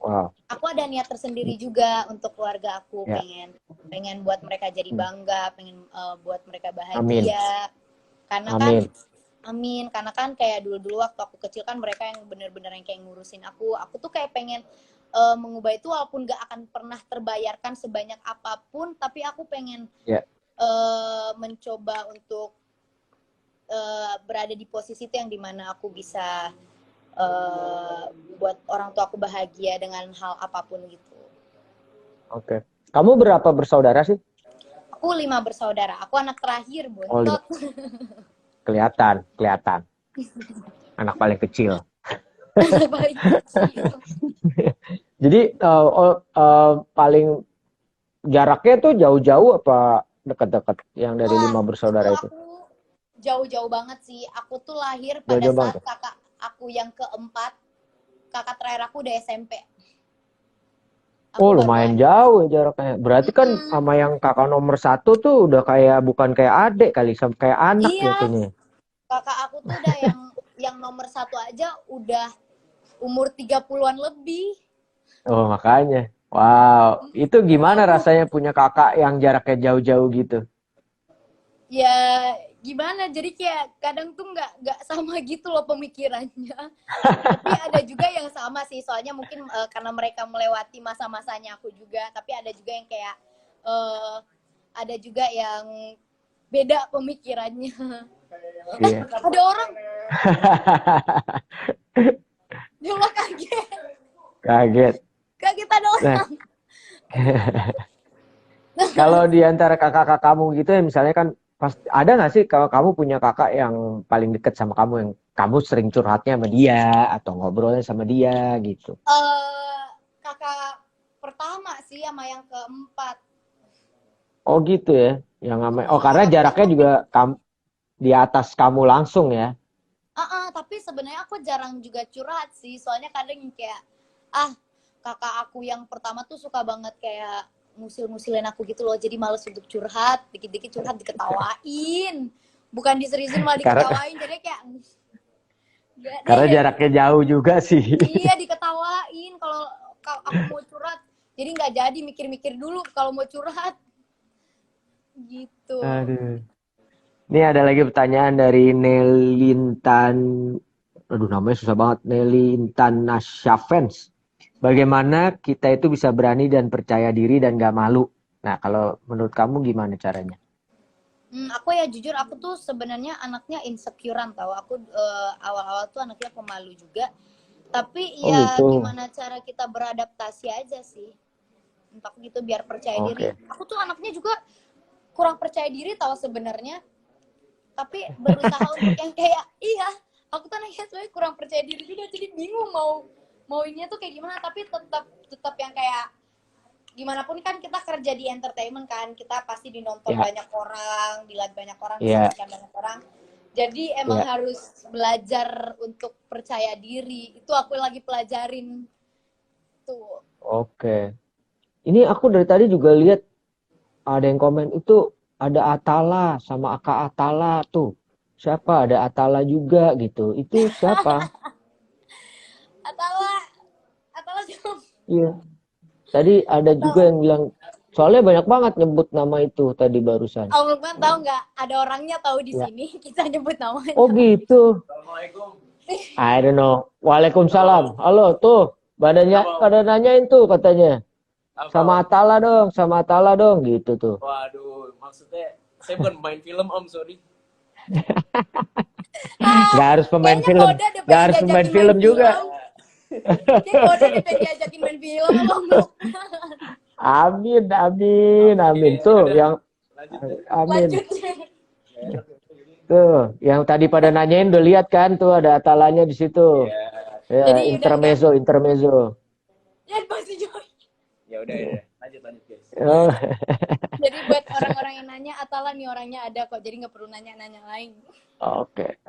Wow. Aku ada niat tersendiri juga untuk keluarga aku, Ya. pengen buat mereka jadi Hmm. bangga, pengen buat mereka Amin. bahagia. Karena kan Amin. amin, karena kan kayak dulu-dulu waktu aku kecil kan mereka yang bener-bener yang kayak ngurusin aku tuh kayak pengen mengubah itu, walaupun gak akan pernah terbayarkan sebanyak apapun, tapi aku pengen Ya. mencoba untuk berada di posisi itu yang dimana aku bisa buat orang tua aku bahagia dengan hal apapun gitu. Oke. Kamu berapa bersaudara sih? Aku 5 bersaudara, aku anak terakhir, Oh, 5. bontot. Kelihatan, kelihatan. Anak paling kecil. Paling kecil. Jadi paling jaraknya tuh jauh-jauh apa dekat-dekat yang dari 5 bersaudara itu? Aku jauh-jauh banget sih. Aku tuh lahir pada Jauh-jauh saat banget. kakak aku yang keempat, kakak terakhir aku udah SMP. Oh, Aku baru lumayan lahir. jauh ya jaraknya. Berarti kan Mm-mm. sama yang kakak nomor 1 tuh udah kayak bukan kayak adik kali, sama kayak anak Iya, jatuhnya. kakak aku tuh udah yang nomor satu aja udah umur 30-an lebih. Oh, makanya. Wow, itu gimana Aku rasanya punya kakak yang jaraknya jauh-jauh gitu? ya gimana, jadi kayak kadang tuh nggak sama gitu loh pemikirannya. Tapi ada juga yang sama sih, soalnya mungkin karena mereka melewati masa-masanya aku juga. Tapi ada juga yang kayak eh, ada juga yang beda pemikirannya. Iya. Ada orang, ya Allah, kaget, Kaget. kaget ada Nah, orang. kalau di antara kakak-kakak kamu gitu ya, misalnya kan pasti ada nggak sih kalau kamu punya kakak yang paling deket sama kamu, yang kamu sering curhatnya sama dia atau ngobrolnya sama dia gitu? Kakak pertama sih sama yang keempat. Oh gitu ya, yang namanya. Oh karena Kakak jaraknya pertama juga di atas kamu langsung ya? tapi sebenarnya aku jarang juga curhat sih. Soalnya kadang yang kayak kakak aku yang pertama tuh suka banget kayak ngusil-ngusilin aku gitu loh. Jadi males untuk curhat, dikit-dikit curhat diketawain. Bukan diseriusin malah Karena diketawain. Jadi kayak enggak karena deh. jaraknya jauh juga sih. Iya, diketawain kalau aku mau curhat. Jadi nggak jadi mikir-mikir dulu kalau mau curhat gitu. Aduh. Ini ada lagi pertanyaan dari Nelintan. Aduh, namanya susah banget. Nelintan Nasyafens. Bagaimana kita itu bisa berani dan percaya diri dan gak malu? Nah, kalau menurut kamu gimana caranya? Aku ya jujur aku tuh sebenarnya anaknya insecurean tau. Aku awal-awal tuh anaknya pemalu juga. Tapi Oh ya gitu. gimana cara kita beradaptasi aja sih. Untuk gitu biar percaya diri. Oke. Aku tuh anaknya juga kurang percaya diri tau sebenarnya. Tapi berusaha untuk yang kayak iya. Aku tuh anaknya sebenarnya kurang percaya diri juga. Jadi bingung mau ini tuh kayak gimana. Tapi tetap yang kayak gimana pun kan kita kerja di entertainment kan, kita pasti dinonton Ya, banyak orang, dilihat banyak orang, ya, disaksikan banyak orang. Jadi emang ya. harus belajar untuk percaya diri. Itu aku lagi pelajarin tuh. Oke. Ini aku dari tadi juga lihat ada yang komen itu ada Atala sama Aka Atala tuh. Siapa? Ada Atala juga gitu. Itu siapa? Atala, Atala jawab. Iya. Tadi ada juga Atala. yang bilang, soalnya banyak banget nyebut nama itu tadi barusan. Om Lukman tahu nggak? Ada orangnya tahu di Ya. sini. Kita nyebut Oh namanya. gitu. I don't know. Waalaikumsalam. Halo tuh. Pada nanyain tuh katanya. Sama Atala dong, sama Atala dong gitu tuh. Waduh, maksudnya saya bukan pemain film Om, sorry. Nggak harus pemain Kayaknya film. Koda udah Nggak pengen harus pemain diajakin main film juga. film. Kayaknya Koda udah pengen diajakin main film sama Om Lukman. Amin, amin, amin. Tuh yang Lanjut deh. amin. Lanjut. Tuh, yang tadi pada nanyain udah lihat kan tuh ada Atalanya di situ. Ya, Ya, Jadi udah intermezzo. ya pasti Joy. ya udah. Lanjut guys. Oh, Jadi buat orang-orang yang nanya, Atala nih orangnya ada kok. Jadi nggak perlu nanya-nanya lain.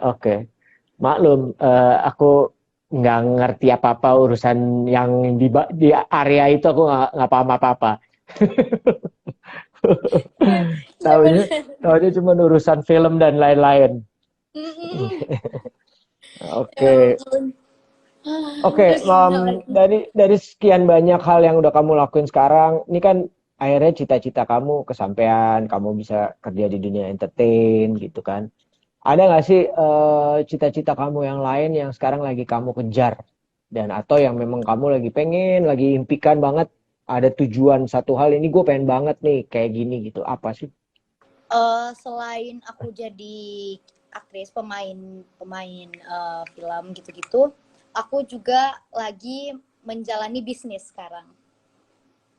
oke. Maklum, aku nggak ngerti apa-apa urusan yang di area itu aku nggak paham apa-apa. Iya benar. Taunya cuma urusan film dan lain-lain. Mm-mm. Ya Oke. ampun. Oke, Terus gimana lagi? dari sekian banyak hal yang udah kamu lakuin sekarang, ini kan akhirnya cita-cita kamu kesampaian, kamu bisa kerja di dunia entertain gitu kan. Ada nggak sih cita-cita kamu yang lain yang sekarang lagi kamu kejar dan atau yang memang kamu lagi impikan banget, ada tujuan satu hal ini gue pengen banget nih kayak gini gitu, apa sih? Selain aku jadi aktris, pemain film gitu-gitu, aku juga lagi menjalani bisnis sekarang.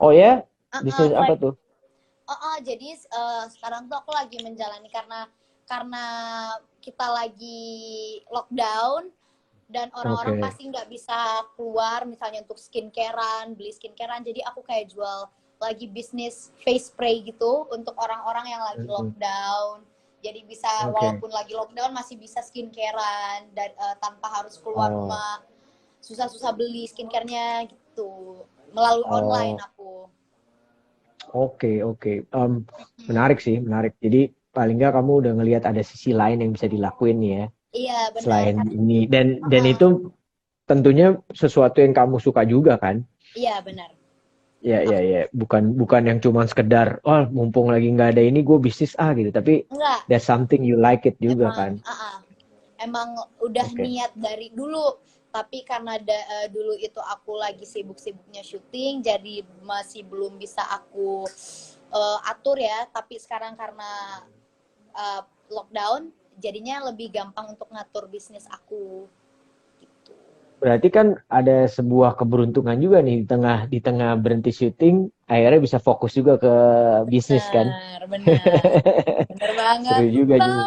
Oh ya, Uh-uh, bisnis apa tuh? jadi sekarang tuh aku lagi menjalani karena kita lagi lockdown dan orang-orang Oke. pasti nggak bisa keluar misalnya untuk beli skincarean, jadi aku kayak jual lagi bisnis face spray gitu untuk orang-orang yang lagi Mm-mm. lockdown, jadi bisa Oke. walaupun lagi lockdown masih bisa skincarean dan tanpa harus keluar Oh, rumah, susah-susah beli skincarenya gitu melalui online oh, aku. oke. Menarik sih, menarik. Jadi paling nggak kamu udah ngelihat ada sisi lain yang bisa dilakuin nih ya, Iya benar selain kan. ini. Dan Uh-uh. itu tentunya sesuatu yang kamu suka juga kan? Iya benar. Ya. Bukan yang cuma sekedar, oh mumpung lagi nggak ada ini, gue bisnis gitu. Tapi Enggak, that's something you like it juga emang kan? emang udah Oke. niat dari dulu, tapi karena dulu itu aku lagi sibuk-sibuknya syuting, jadi masih belum bisa aku atur ya. Tapi sekarang karena lockdown, jadinya lebih gampang untuk ngatur bisnis aku gitu. Berarti kan ada sebuah keberuntungan juga nih di tengah berhenti syuting, akhirnya bisa fokus juga ke bisnis kan? Bener banget. Seru juga juga.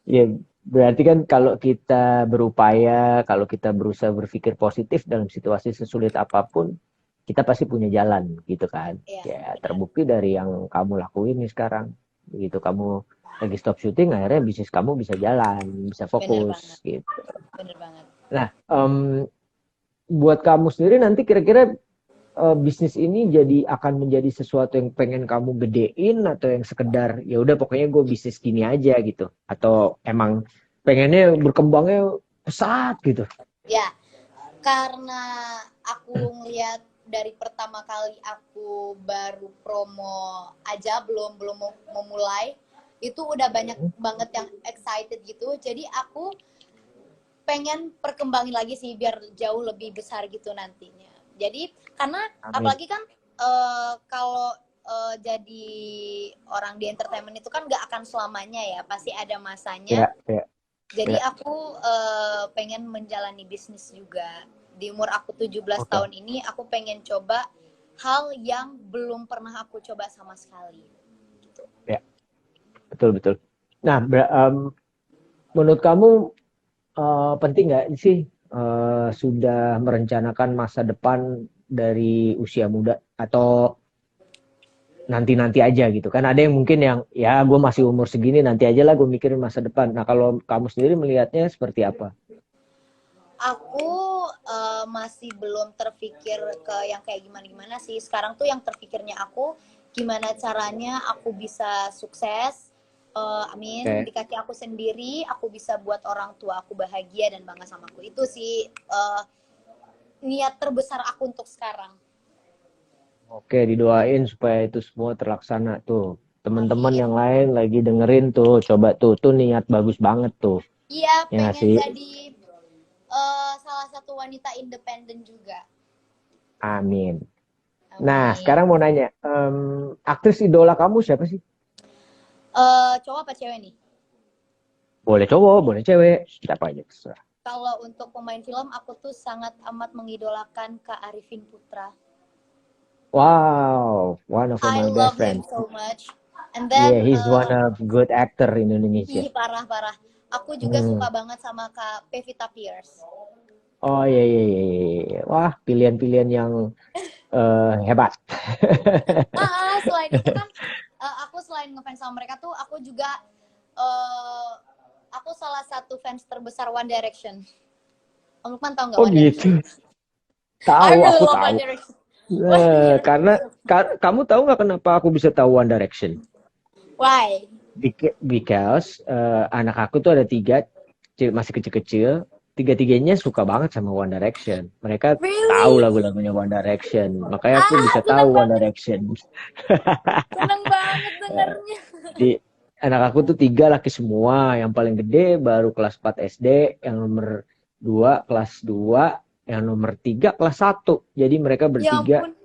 Ya, berarti kan kalau kita berupaya, kalau kita berusaha berpikir positif dalam situasi sesulit apapun, kita pasti punya jalan gitu kan. Iya Ya, benar. terbukti dari yang kamu lakuin nih sekarang. Gitu kamu lagi stop syuting, akhirnya bisnis kamu bisa jalan, bisa Bener fokus banget, gitu. bener banget. Nah, buat kamu sendiri nanti kira-kira bisnis ini akan menjadi sesuatu yang pengen kamu gedein atau yang sekedar ya udah pokoknya gue bisnis gini aja gitu, atau emang pengennya berkembangnya pesat gitu? Ya, karena aku ngeliat dari pertama kali aku baru promo aja, belum mau memulai, itu udah banyak banget yang excited gitu. Jadi aku pengen perkembangin lagi sih biar jauh lebih besar gitu nantinya. Jadi karena Amin. apalagi kan kalau jadi orang di entertainment itu kan gak akan selamanya ya, pasti ada masanya. Ya, Jadi ya. aku pengen menjalani bisnis juga. Di umur aku 17 Oke. tahun ini aku pengen coba hal yang belum pernah aku coba sama sekali. Gitu. Ya, betul. Nah, menurut kamu penting nggak sih sudah merencanakan masa depan dari usia muda, atau nanti aja gitu kan? Ada yang mungkin yang ya gue masih umur segini, nanti aja lah gue mikirin masa depan. Nah, kalau kamu sendiri melihatnya seperti apa? Aku masih belum terpikir ke yang kayak gimana sih. Sekarang tuh yang terpikirnya aku gimana caranya aku bisa sukses. Amin, di kaki aku sendiri, aku bisa buat orang tua aku bahagia dan bangga sama aku. Itu sih niat terbesar aku untuk sekarang. Oke, didoain supaya itu semua terlaksana tuh. Teman-teman Amin. yang lain lagi dengerin tuh, coba tuh niat bagus banget tuh. Iya, Ya nggak pengen sih? jadi salah satu wanita independen juga. Amin. Amin. Nah, sekarang mau nanya, aktris idola kamu siapa sih? Cowok apa cewek nih? Boleh cowok, boleh cewek, siapa aja terserah. Kalau untuk pemain film, aku tuh sangat amat mengidolakan Kak Arifin Putra. Wow, one of I my love best him friend. so much. And Yeah, then, he's one of good actor in Indonesia. parah. Aku juga suka banget sama Kak Pevita Pierce. Oh iya. Wah, pilihan-pilihan yang hebat. Selain itu kan, aku selain ngefans sama mereka tuh, aku juga, aku salah satu fans terbesar One Direction. Om Lukman tau nggak Oh One gitu. Direction? I Tahu, really aku love tahu. One Direction. One Direction. Karena kamu tahu nggak kenapa aku bisa tahu One Direction? Why? Because anak aku tuh ada 3, masih kecil-kecil. Tiga-tiganya suka banget sama One Direction. Mereka tahu Really? lagu-lagunya One Direction. Makanya aku bisa Seneng tahu One banget. Direction. Seneng banget dengernya. Jadi anak aku tuh 3 laki semua. Yang paling gede baru kelas 4 SD. Yang nomor 2 kelas 2. Yang nomor 3 kelas 1. Jadi mereka Ya bertiga ampun.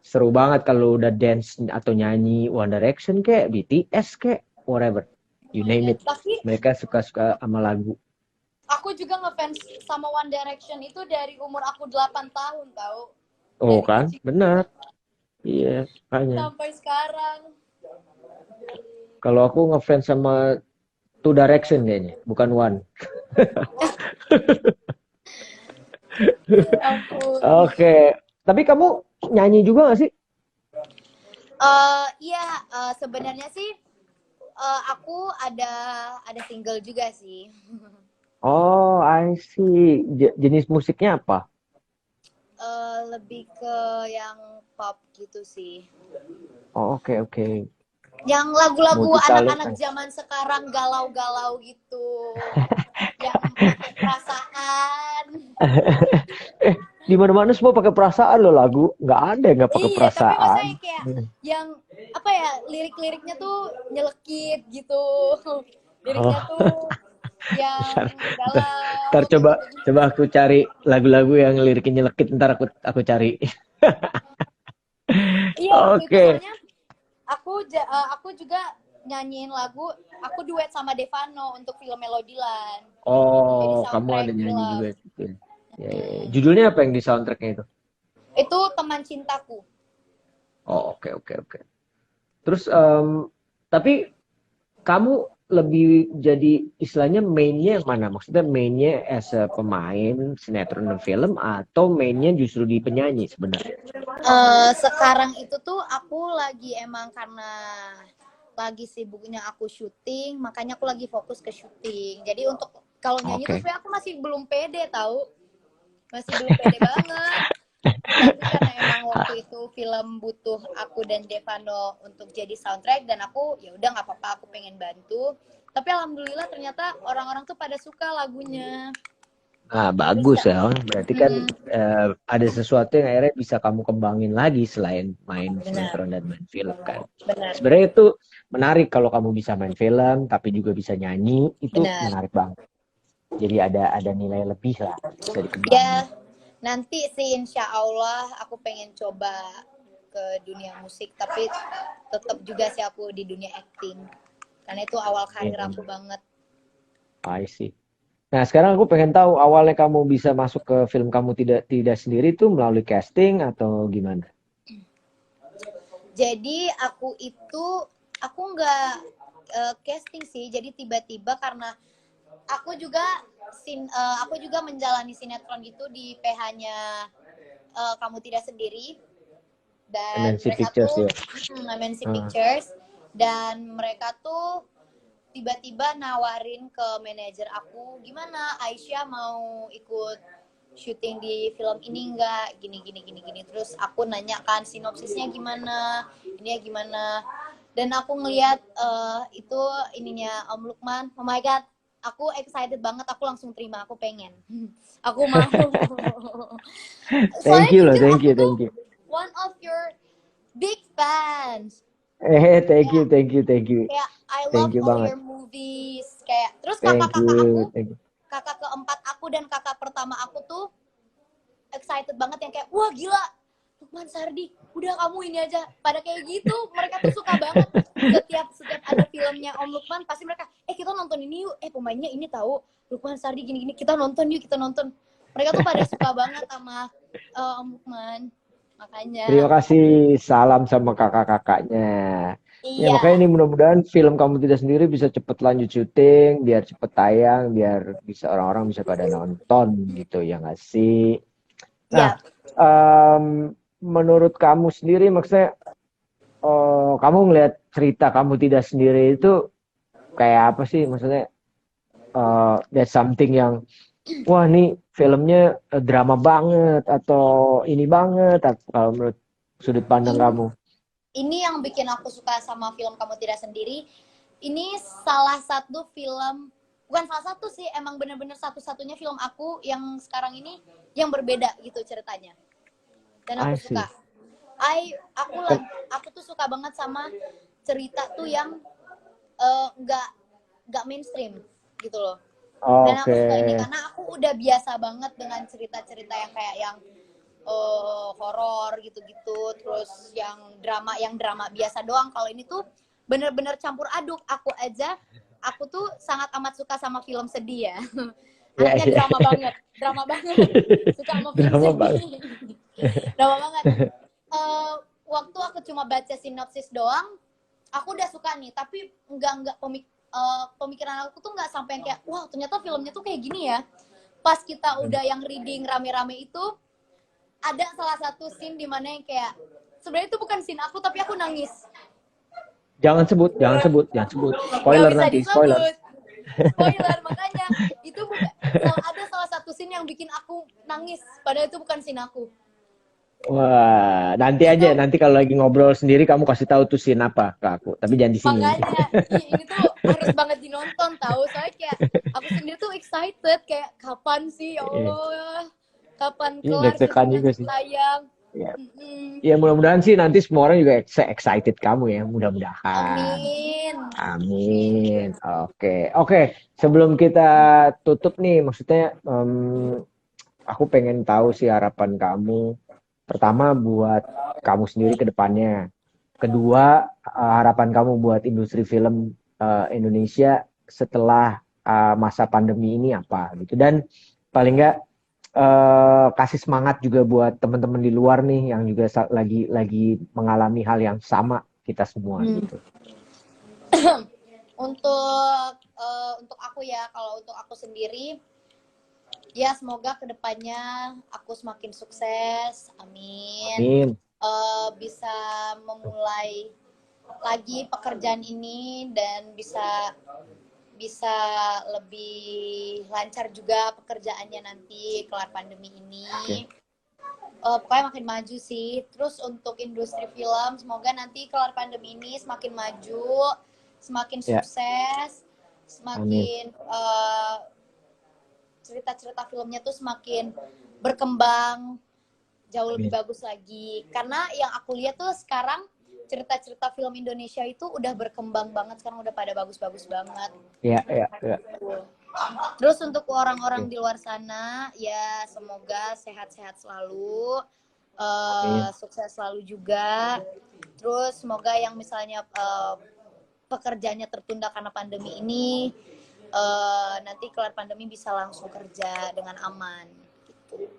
seru banget kalau udah dance atau nyanyi One Direction kayak BTS kayak whatever. You name it. Tapi Mereka suka-suka sama lagu. aku juga ngefans sama One Direction itu dari umur aku 8 tahun tau. Oh Dari kan? kecil Benar. Iya, makanya. sampai sekarang. Kalau aku ngefans sama Two Direction kayaknya, bukan One. Ampun. Oke. Tapi kamu nyanyi juga gak sih? Iya, sebenarnya sih aku ada single juga sih. Oh, I see. Jenis musiknya apa? Lebih ke yang pop gitu sih. Oh, oke. Yang lagu-lagu Multi talent. anak-anak zaman sekarang galau-galau gitu. Yang pakai perasaan. Di mana-mana semua pakai perasaan loh lagu. Nggak ada yang nggak pakai Iya, tapi perasaan. maksudnya kayak yang apa ya, lirik-liriknya tuh nyelekit gitu. Liriknya tuh yang galau. Ntar coba aku cari lagu-lagu yang liriknya nyelekit. Ntar aku cari. Iya, waktu itu Oke. soalnya aku juga nyanyiin lagu, aku duet sama Devano untuk film Melodiland. Oh, Jadi kamu soundtrack ada nyanyi film. juga. Ya. Judulnya apa yang di soundtracknya itu? Itu Teman Cintaku. Oh, oke. Terus, tapi kamu lebih jadi istilahnya mainnya yang mana? Maksudnya mainnya as a pemain sinetron dan film, atau mainnya justru di penyanyi sebenarnya? Sekarang itu tuh aku lagi emang karena lagi sibuknya aku syuting, makanya aku lagi fokus ke syuting. Jadi untuk kalau nyanyi tuh Oke. sebenarnya aku masih belum pede tahu, masih belum pede banget. Tapi karena emang waktu itu film butuh aku dan Devano untuk jadi soundtrack dan aku ya udah nggak apa-apa, aku pengen bantu. Tapi alhamdulillah ternyata orang-orang tuh pada suka lagunya. Nah, Terus bagus ya. Berarti kan mm, ada sesuatu yang akhirnya bisa kamu kembangin lagi selain main benar, sinetron dan main film kan. benar, Sebenarnya itu menarik kalau kamu bisa main film tapi juga bisa nyanyi, itu benar. menarik banget. Jadi ada nilai lebih lah bisa dikembangin. Ya, nanti sih insya Allah aku pengen coba ke dunia musik, tapi tetap juga sih aku di dunia acting. Karena itu awal karir Amin. aku banget. I see. Nah, sekarang aku pengen tahu awalnya kamu bisa masuk ke film kamu tidak tidak sendiri itu melalui casting atau gimana? Jadi aku nggak casting sih. Jadi tiba-tiba karena aku juga menjalani sinetron gitu di PH-nya Kamu Tidak Sendiri. Dan MNC mereka Pictures tuh ya. MNC Ah, Pictures, dan mereka tuh tiba-tiba nawarin ke manajer aku, gimana Aisyah mau ikut syuting di film ini enggak, gini gini gini gini. Terus aku nanya kan sinopsisnya gimana, ini ya gimana, dan aku ngelihat itu ininya Om Lukman, oh my god, aku excited banget, aku langsung terima, aku pengen aku mau. thank Soalnya you loh, jujur thank aku you, tuh thank you. one of your big fans. Thank Kayak you, thank you, thank you. kayak I Thank love you all banget. your movies. Kayak terus Thank kakak-kakak you, aku, thank you. kakak keempat aku dan kakak pertama aku tuh excited banget yang kayak wah gila, Lukman Sardi, udah kamu ini aja. Pada kayak gitu, mereka tuh suka banget. Setiap ada filmnya Om Lukman, pasti mereka, kita nonton ini yuk. Pemainnya ini tahu Lukman Sardi gini-gini, kita nonton yuk, kita nonton. Mereka tuh pada suka banget sama Om Lukman. Terima Makanya, kasih, salam sama kakak-kakaknya. Ya iya, makanya ini mudah-mudahan film kamu tidak sendiri bisa cepet lanjut syuting, biar cepet tayang, biar bisa orang-orang bisa pada nonton gitu ya nggak sih? Nah, iya. menurut kamu sendiri maksudnya, kamu ngelihat cerita kamu tidak sendiri itu kayak apa sih? Maksudnya, that's something yang, wah nih filmnya drama banget atau ini banget, kalau menurut sudut pandang Ini kamu? ini yang bikin aku suka sama film Kamu Tidak Sendiri. Ini salah satu film, bukan salah satu sih, emang bener-bener satu-satunya film aku yang sekarang ini yang berbeda gitu ceritanya. Dan I aku see. suka. Aku tuh suka banget sama cerita tuh yang nggak mainstream gitu loh. Dan aku Oke. suka ini karena aku udah biasa banget dengan cerita-cerita yang kayak yang horor gitu-gitu, terus yang drama biasa doang. Kalau ini tuh bener-bener campur aduk. Aku tuh sangat amat suka sama film sedih ya. Ya, Anaknya ya. drama banget, suka sama film Drama sedih, banget. drama banget. Eh, Waktu aku cuma baca sinopsis doang, aku udah suka nih. Tapi nggak pemikiran aku tuh nggak sampai yang kayak, wah ternyata filmnya tuh kayak gini ya. Pas kita udah yang reading rame-rame itu, ada salah satu scene di mana yang kayak sebenarnya itu bukan scene aku tapi aku nangis. Jangan sebut, jangan sebut, jangan sebut. Nggak Spoiler bisa nanti, spoiler. disebut. Spoiler, makanya itu bukan, ada salah satu scene yang bikin aku nangis padahal itu bukan scene aku. Wah, nanti Itu aja, nanti kalau lagi ngobrol sendiri kamu kasih tahu tuh scene apa ke aku. Tapi jangan di sini. makanya ini tuh harus banget dinonton tahu, soalnya kayak aku sendiri tuh excited kayak kapan sih ya Iya, Allah, kapan ini kelar deg-degan syutingnya juga untuk sih. tayang. Ya, Mm-mm. ya mudah-mudahan sih nanti semua orang juga excited kamu ya, mudah-mudahan. Amin. Amin. Oke, oke. Sebelum kita tutup nih, maksudnya aku pengen tahu sih harapan kamu. Pertama buat kamu sendiri ke depannya. Kedua, harapan kamu buat industri film Indonesia setelah masa pandemi ini apa gitu. Dan paling nggak kasih semangat juga buat teman-teman di luar nih yang juga lagi mengalami hal yang sama kita semua Hmm. gitu. Untuk aku ya, kalau untuk aku sendiri ya semoga kedepannya aku semakin sukses, amin. Amin. Bisa memulai lagi pekerjaan ini dan bisa bisa lebih lancar juga pekerjaannya nanti kelar pandemi ini. Oke. Pokoknya makin maju sih. Terus untuk industri film, semoga nanti kelar pandemi ini semakin maju, semakin Ya. sukses, Amin. semakin cerita-cerita filmnya tuh semakin berkembang jauh lebih Amin. bagus lagi. Karena yang aku lihat tuh sekarang cerita-cerita film Indonesia itu udah berkembang banget, sekarang udah pada bagus-bagus banget. Ya. Terus untuk orang-orang di luar sana, ya semoga sehat-sehat selalu, Amin. sukses selalu juga. Terus semoga yang misalnya pekerjaannya tertunda karena pandemi ini, nanti kelar pandemi bisa langsung kerja dengan aman. Gitu.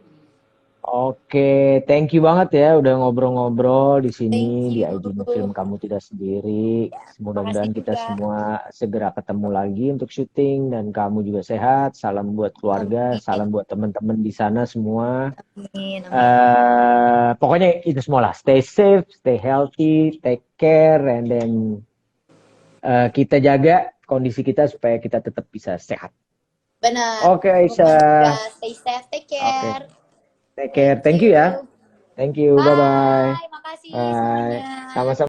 Oke, thank you banget ya udah ngobrol-ngobrol di Thank sini di you. IG Film Kamu Tidak Sendiri. Makasih Mudah-mudahan kita juga. semua segera ketemu lagi untuk syuting dan kamu juga sehat. Salam buat keluarga, Amin. salam buat teman-teman di sana semua. Amin. Pokoknya itu semua lah. Stay safe, stay healthy, take care, and then kita jaga kondisi kita supaya kita tetap bisa sehat. Benar. Oke, Rumah juga. Aisyah. Stay safe. Take Oke, care. take care. Thank you ya. Thank you. Bye-bye. Bye. Makasih Bye. semuanya. Sama-sama.